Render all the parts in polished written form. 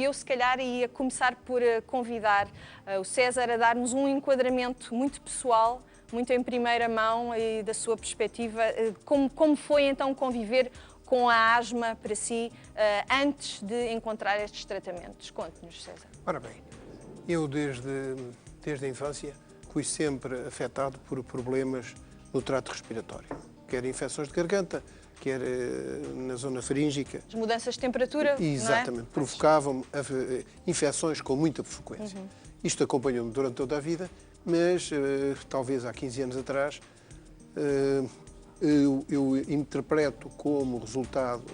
e eu se calhar ia começar por convidar o César a dar-nos um enquadramento muito pessoal, muito em primeira mão e da sua perspectiva, como foi então conviver com a asma para si antes de encontrar estes tratamentos. Conte-nos, César. Ora bem, eu desde a infância fui sempre afetado por problemas no trato respiratório, quer infecções de garganta, quer na zona faríngica. As mudanças de temperatura, exatamente, não é? provocavam infecções com muita frequência. Isto acompanhou-me durante toda a vida, mas talvez há 15 anos atrás eu interpreto como resultado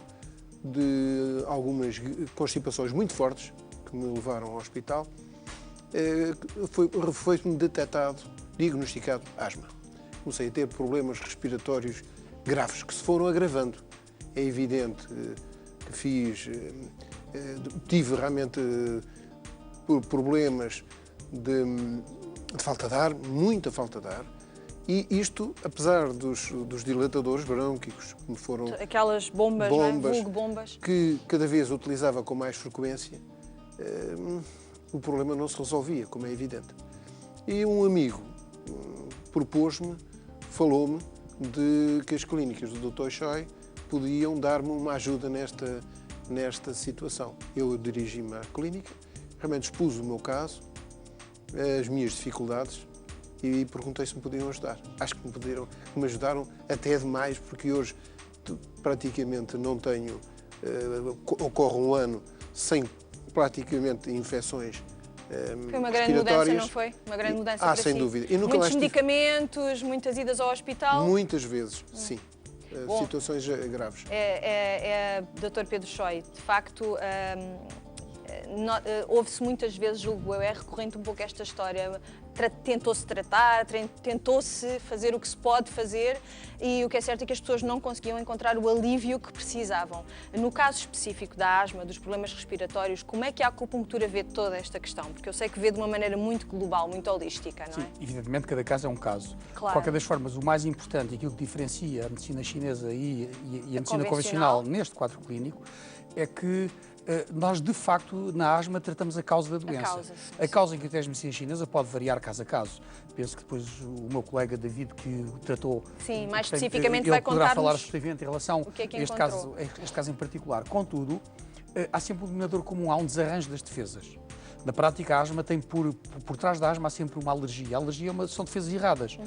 de algumas constipações muito fortes que me levaram ao hospital, foi-me detectado, diagnosticado asma. Comecei a ter problemas respiratórios graves que se foram agravando. É evidente que tive realmente problemas de falta de ar, muita falta de ar, e isto, apesar dos dilatadores brônquicos, que me foram... Aquelas bombas, não é? Vulgo bombas. Que cada vez utilizava com mais frequência, o problema não se resolvia, como é evidente. E um amigo propôs-me, falou-me de que as clínicas do Dr. Choi podiam dar-me uma ajuda nesta situação. Eu dirigi-me à clínica, realmente expus o meu caso, as minhas dificuldades, e perguntei se me podiam ajudar. Acho que me ajudaram até demais, porque hoje praticamente não tenho... ocorre um ano sem praticamente infecções foi uma grande mudança, não foi? Uma grande mudança para sem si. dúvida. Muitos medicamentos, muitas idas ao hospital? Muitas vezes, sim. Bom, situações graves. Dr. Pedro Choi, de facto, ouve-se muitas vezes, julgo eu, é recorrente um pouco esta história. Tentou-se tratar, tentou-se fazer o que se pode fazer e o que é certo é que as pessoas não conseguiam encontrar o alívio que precisavam. No caso específico da asma, dos problemas respiratórios, como é que a acupuntura vê toda esta questão? Porque eu sei que vê de uma maneira muito global, muito holística, não é? Sim, evidentemente cada caso é um caso. Claro. De qualquer das formas, o mais importante e aquilo que diferencia a medicina chinesa e a medicina convencional neste quadro clínico é que nós, de facto, na asma, tratamos a causa da doença. A causa em que a medicina chinesa pode variar caso a caso. Penso que depois o meu colega David, que tratou... Sim, mais especificamente vai contar-nos... Ele poderá falar especificamente em relação a este caso em particular. Contudo, há sempre um denominador comum, há um desarranjo das defesas. Na prática, a asma tem por trás da asma há sempre uma alergia. A alergia são defesas erradas.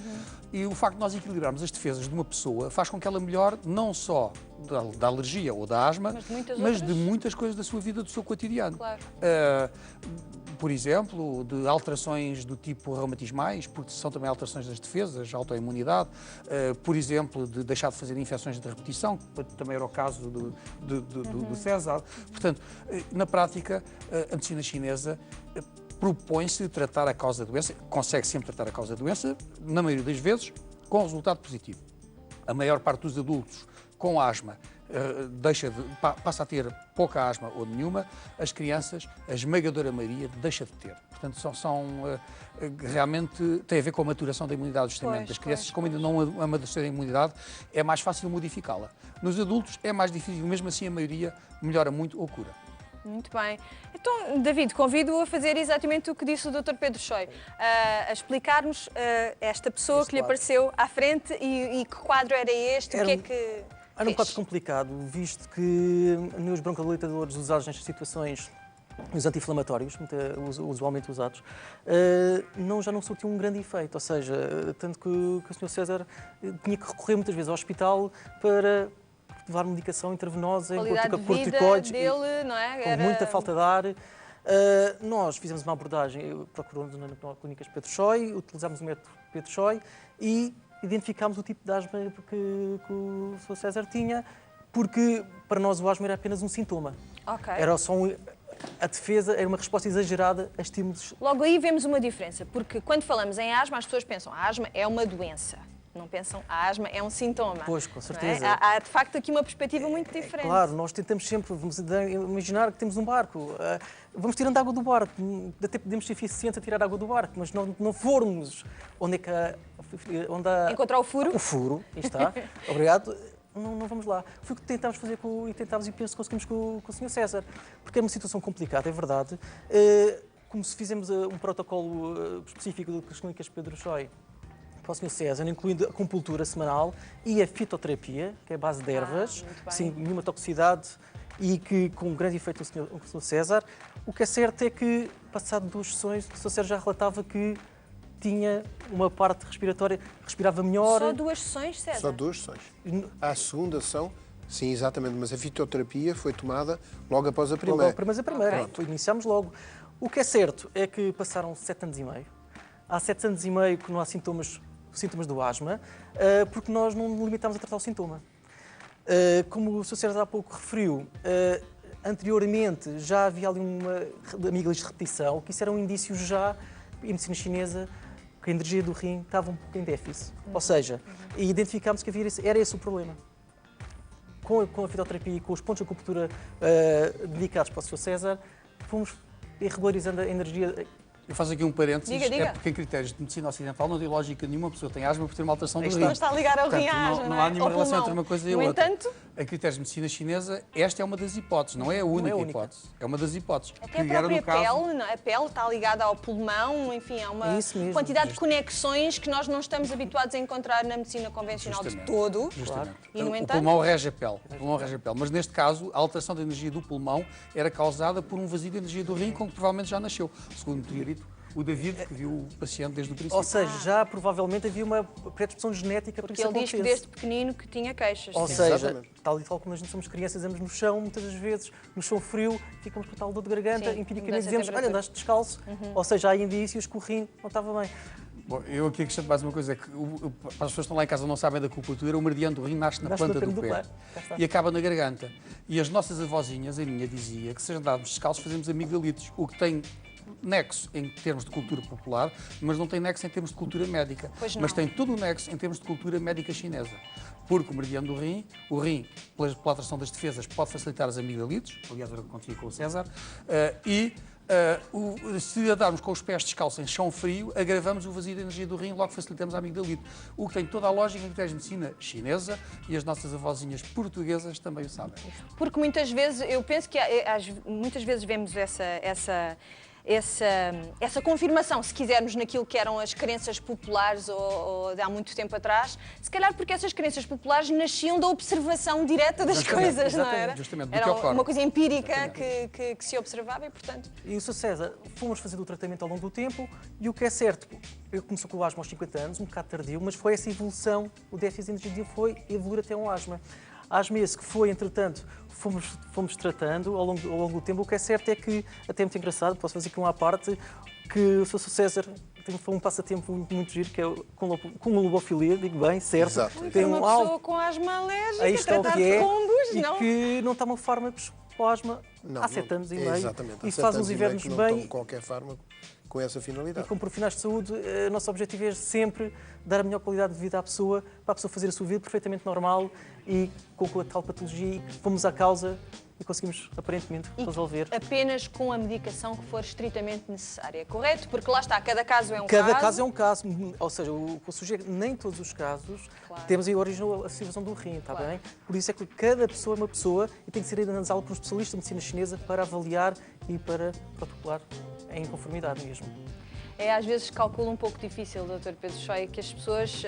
E o facto de nós equilibrarmos as defesas de uma pessoa faz com que ela melhore não só da alergia ou da asma, mas de muitas coisas da sua vida, do seu cotidiano. Claro. Por exemplo, de alterações do tipo reumatismais, porque são também alterações das defesas, autoimunidade, por exemplo, de deixar de fazer infecções de repetição, que também era o caso do César. Portanto, na prática, a medicina chinesa propõe-se tratar a causa da doença, consegue sempre tratar a causa da doença, na maioria das vezes, com resultado positivo. A maior parte dos adultos com asma passa a ter pouca asma ou nenhuma, as crianças, a esmagadora maioria, deixa de ter. Portanto, realmente tem a ver com a maturação da imunidade do sistema das crianças. Como ainda não amadureceram a imunidade, é mais fácil modificá-la. Nos adultos é mais difícil, mesmo assim a maioria melhora muito ou cura. Muito bem. Então, David, convido-o a fazer exatamente o que disse o Dr. Pedro Choi, a explicar-nos esta pessoa que lhe apareceu à frente e que quadro era este, o que é que... Era um bocado complicado, visto que nos broncodilatadores usados nestas situações, os anti-inflamatórios, usualmente usados, já não surtiam um grande efeito. Ou seja, tanto que o Sr. César tinha que recorrer muitas vezes ao hospital para levar medicação intravenosa, corticoides, dele, não é? com muita falta de ar. Nós fizemos uma abordagem, procuramos na clínica Pedro Choi, utilizámos o método Pedro Choi e identificámos o tipo de asma que o Sr. César tinha, porque para nós o asma era apenas um sintoma. Okay. Era só a defesa era uma resposta exagerada a estímulos. Logo aí vemos uma diferença, porque quando falamos em asma, as pessoas pensam a asma é uma doença. Não pensam a asma é um sintoma. Pois, com certeza. Há de facto aqui uma perspectiva muito diferente. Claro, nós tentamos sempre, vamos imaginar que temos um barco, vamos tirando água do barco, até podemos ser eficientes a tirar água do barco, mas não formos onde há... Encontrar o furo? O furo, aí está, obrigado. não vamos lá. Foi o que tentámos fazer e penso que conseguimos com o Sr. César. Porque é uma situação complicada, é verdade. Como se fizemos um protocolo específico das clínicas Pedro Choy para o Sr. César, incluindo a acupuntura semanal e a fitoterapia, que é a base de ervas, sem nenhuma toxicidade e que com grande efeito o Sr. César. O que é certo é que, passado 2 sessões, o Sr. César já relatava que tinha uma parte respiratória, respirava melhor. Só 2 sessões, César? Só 2 sessões. À segunda sessão, sim, exatamente, mas a fitoterapia foi tomada logo após a primeira. Mas a primeira, iniciámos logo. O que é certo é que passaram 7 anos e meio. Há 7 anos e meio que não há sintomas do asma, porque nós não nos limitámos a tratar o sintoma. Como o Sr. César há pouco referiu, anteriormente já havia ali uma amígdalas de repetição, que isso era um indício já, em medicina chinesa, que a energia do rim estava um pouco em déficit. Ou seja, identificámos que era esse o problema. Com a fitoterapia e com os pontos de acupuntura dedicados para o Sr. César, fomos regularizando a energia. Eu faço aqui um parênteses, Diga. é porque em critérios de medicina ocidental não tem lógica nenhuma, a pessoa tem asma por ter uma alteração do rim. Não está a ligar ao rim à asma, não há nenhuma ao relação pulmão. entre uma coisa e a No outra. entanto, Em critérios de medicina chinesa, esta é uma das hipóteses, não é a única hipótese. É uma das hipóteses. até a própria pele, não é? A pele está ligada ao pulmão, enfim, há uma quantidade de conexões que nós não estamos habituados a encontrar na medicina convencional de todo. Justamente. E, no O entanto, pulmão rege a pele. Mas neste caso, a alteração da energia do pulmão era causada por um vazio de energia do rim com que provavelmente já nasceu, segundo me tinha dito o David, que viu o paciente desde o princípio. Ou seja, já provavelmente havia uma predisposição genética para porque isso ele diz que acontecer. desde pequenino que tinha queixas. Ou sim. seja, Exatamente. tal e tal como nós somos crianças, andamos no chão, muitas das vezes, no chão frio, ficamos com tal dor de garganta, Sim, empiricamente mudança de dizemos, olha, temperatura. andaste descalço. Ou seja, há indícios que o rim não estava bem. Bom, eu aqui acrescento mais uma coisa, é que para as pessoas que estão lá em casa não sabem da acupuntura, o meridiano do rim nasce na planta do pé e acaba na garganta. E as nossas avózinhas, a minha dizia, que se andarmos descalços fazemos amigdalites, o que tem nexo em termos de cultura popular, mas não tem nexo em termos de cultura médica. Mas tem todo o nexo em termos de cultura médica chinesa. Porque o meridiano do rim, pela alteração das defesas, pode facilitar as amigdalites, aliás, era o que acontecia com o César, se andarmos com os pés descalços em chão frio, agravamos o vazio de energia do rim, logo facilitamos a amigdalite. O que tem toda a lógica em critérios de medicina chinesa e as nossas avózinhas portuguesas também o sabem. Porque muitas vezes, eu penso que muitas vezes vemos essa confirmação, se quisermos, naquilo que eram as crenças populares ou de há muito tempo atrás, se calhar porque essas crenças populares nasciam da observação direta das coisas, não era? Justamente, do Era que ocorre. uma coisa empírica que se observava e, portanto... E o Sr. César, fomos fazendo o tratamento ao longo do tempo e o que é certo, eu comecei com o asma aos 50 anos, um bocado tardio, mas foi essa evolução, o déficit de energia foi evoluir até um asma. Asma esse que foi, entretanto, fomos tratando ao longo do tempo. O que é certo é que, até é muito engraçado, posso fazer aqui uma parte, que o Sr. César foi um passatempo muito giro, que é com a lobofilia, digo bem, certo? Exato. Tem uma pessoa com asma alérgica, aí está o tratar que é, de pombos, e não? que não toma fármacos para o asma há 7 anos e meio. Exatamente. Isso faz uns invernos não bem. tomo qualquer fármaco com essa E finalidade. como profissionais de saúde, o nosso objetivo é sempre dar a melhor qualidade de vida à pessoa, para a pessoa fazer a sua vida perfeitamente normal e com a tal patologia, e fomos à causa e conseguimos, aparentemente, resolver. Apenas com a medicação que for estritamente necessária, correto? Porque lá está, cada caso é um Cada caso. caso é um caso, ou seja, o que eu sugiro, nem todos os casos temos aí a origem, a situação do rim, está bem? Por isso é que cada pessoa é uma pessoa e tem que ser analisada por um especialista de medicina chinesa para avaliar e para protocolar em conformidade mesmo. É às vezes cálculo um pouco difícil, Dr. Pedro Choy, que as pessoas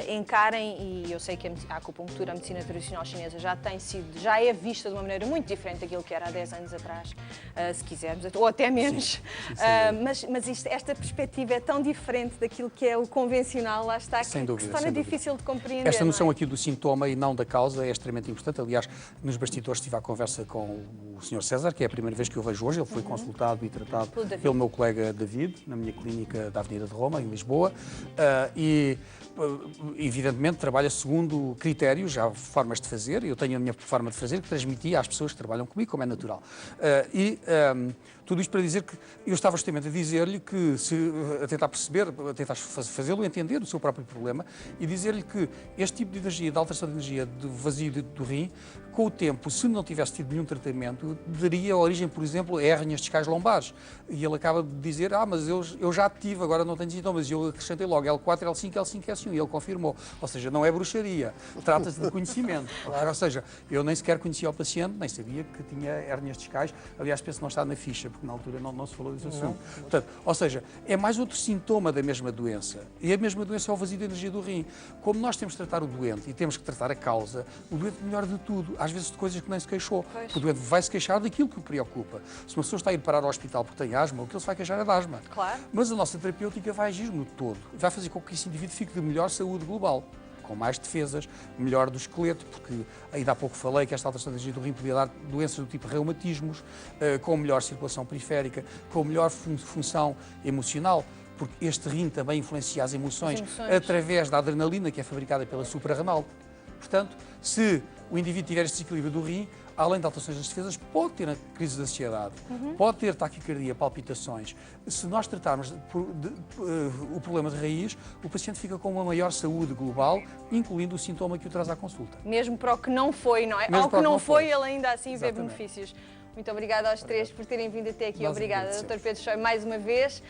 encarem, e eu sei que a acupuntura, a medicina tradicional chinesa já é vista de uma maneira muito diferente daquilo que era há 10 anos atrás, se quisermos, ou até menos. Mas esta perspectiva é tão diferente daquilo que é o convencional, lá está, que se torna difícil de compreender. Esta noção não é? aqui do sintoma e não da causa é extremamente importante. Aliás, nos bastidores estive à conversa com o Sr. César, que é a primeira vez que eu vejo hoje. Ele foi consultado e tratado pelo meu colega David, na minha clínica da Avenida de Roma, em Lisboa, e evidentemente trabalha segundo critérios, já formas de fazer. Eu tenho a minha forma de fazer que transmiti às pessoas que trabalham comigo, como é natural. Tudo isto para dizer que eu estava justamente a dizer-lhe que, a tentar perceber, a tentar fazê-lo entender o seu próprio problema e dizer-lhe que este tipo de energia, de alteração de energia do vazio do rim, com o tempo, se não tivesse tido nenhum tratamento, daria origem, por exemplo, a hérnias discais lombares. E ele acaba de dizer, mas eu já tive, agora não tenho sintomas. E eu acrescentei logo L4, L5, L5, S1. E ele confirmou. Ou seja, não é bruxaria. Trata-se de conhecimento. Ou seja, eu nem sequer conhecia o paciente, nem sabia que tinha hérnias discais. Aliás, penso que não está na ficha, porque na altura não se falou desse assunto. Portanto, ou seja, é mais outro sintoma da mesma doença. E a mesma doença é o vazio de energia do rim. Como nós temos de tratar o doente e temos que tratar a causa, o doente melhor de tudo. Às vezes de coisas que nem se queixou. Pois. O doente vai se queixar daquilo que o preocupa. Se uma pessoa está a ir parar ao hospital porque tem asma, o que ele se vai queixar é de asma. Claro. Mas a nossa terapêutica vai agir no todo. Vai fazer com que esse indivíduo fique de melhor saúde global, com mais defesas, melhor do esqueleto, porque ainda há pouco falei que esta alteração de energia do rim podia dar doenças do tipo reumatismos, com melhor circulação periférica, com melhor função emocional, porque este rim também influencia as emoções através da adrenalina que é fabricada pela suprarrenal. Portanto, se o indivíduo tiver este desequilíbrio do rim, além de alterações das defesas, pode ter crise de ansiedade, pode ter taquicardia, palpitações. Se nós tratarmos o problema de raiz, o paciente fica com uma maior saúde global, incluindo o sintoma que o traz à consulta. Mesmo para o que não foi, não é? Mesmo ao que não foi, ele ainda assim Exatamente. vê benefícios. Muito obrigada aos três por terem vindo até aqui. Nós Obrigada, agradecemos. Dr. Pedro Choi, mais uma vez.